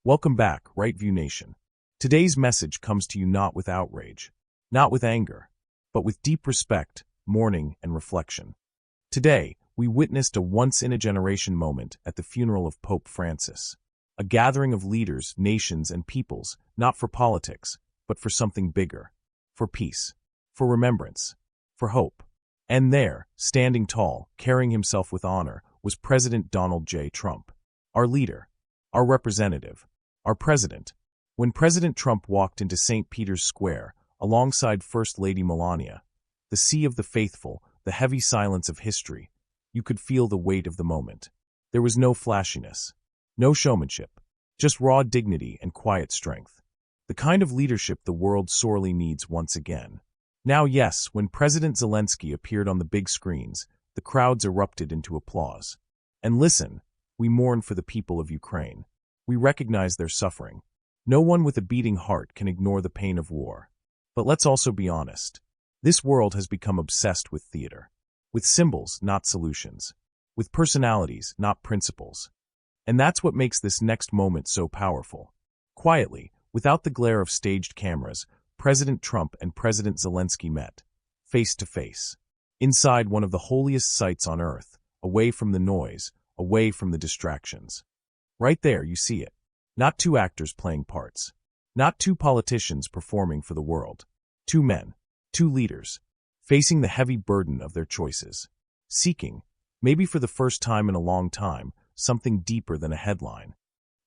Welcome back, Right View Nation. Today's message comes to you not with outrage, not with anger, but with deep respect, mourning, and reflection. Today, we witnessed a once-in-a-generation moment at the funeral of Pope Francis, a gathering of leaders, nations, and peoples, not for politics, but for something bigger, for peace, for remembrance, for hope. And there, standing tall, carrying himself with honor, was President Donald J. Trump, our leader, our representative, our president. When President Trump walked into St. Peter's Square, alongside First Lady Melania, the sea of the faithful, the heavy silence of history, you could feel the weight of the moment. There was no flashiness, no showmanship, just raw dignity and quiet strength. The kind of leadership the world sorely needs once again. Now yes, when President Zelenskyy appeared on the big screens, the crowds erupted into applause. And listen, we mourn for the people of Ukraine. We recognize their suffering. No one with a beating heart can ignore the pain of war. But let's also be honest. This world has become obsessed with theater. With symbols, not solutions. With personalities, not principles. And that's what makes this next moment so powerful. Quietly, without the glare of staged cameras, President Trump and President Zelenskyy met, face to face, inside one of the holiest sites on earth, away from the noise, away from the distractions. Right there, you see it. Not two actors playing parts. Not two politicians performing for the world. Two men, two leaders, facing the heavy burden of their choices. Seeking, maybe for the first time in a long time, something deeper than a headline.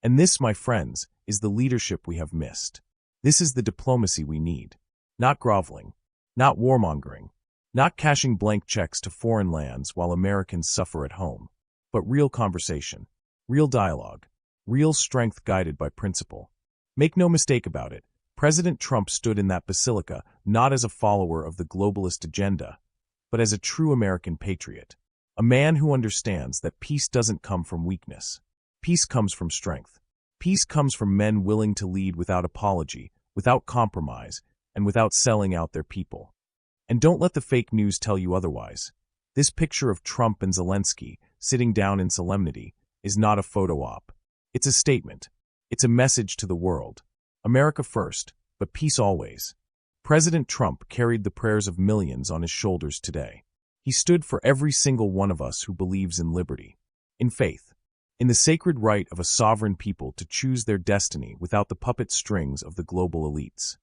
And this, my friends, is the leadership we have missed. This is the diplomacy we need. Not groveling, not warmongering, not cashing blank checks to foreign lands while Americans suffer at home, but real conversation, real dialogue, real strength guided by principle. Make no mistake about it, President Trump stood in that Basilica not as a follower of the globalist agenda, but as a true American patriot, a man who understands that peace doesn't come from weakness. Peace comes from strength. Peace comes from men willing to lead without apology, without compromise, and without selling out their people. And don't let the fake news tell you otherwise. This picture of Trump and Zelenskyy sitting down in solemnity is not a photo op. It's a statement. It's a message to the world. America first, but peace always. President Trump carried the prayers of millions on his shoulders today. He stood for every single one of us who believes in liberty, in faith, in the sacred right of a sovereign people to choose their destiny without the puppet strings of the global elites.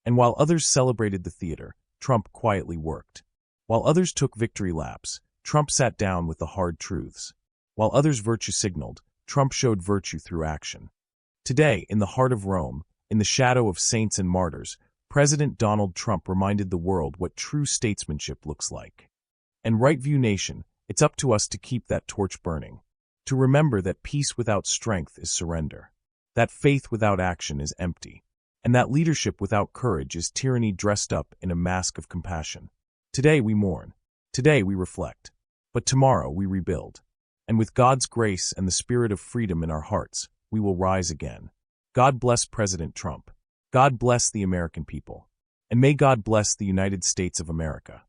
And while others celebrated the theater, Trump quietly worked. While others took victory laps, Trump sat down with the hard truths. While others virtue signaled, Trump showed virtue through action. Today, in the heart of Rome, in the shadow of saints and martyrs, President Donald Trump reminded the world what true statesmanship looks like. And Right View Nation, it's up to us to keep that torch burning. To remember that peace without strength is surrender, that faith without action is empty, and that leadership without courage is tyranny dressed up in a mask of compassion. Today we mourn, today we reflect, but tomorrow we rebuild. And with God's grace and the spirit of freedom in our hearts, we will rise again. God bless President Trump. God bless the American people. And may God bless the United States of America.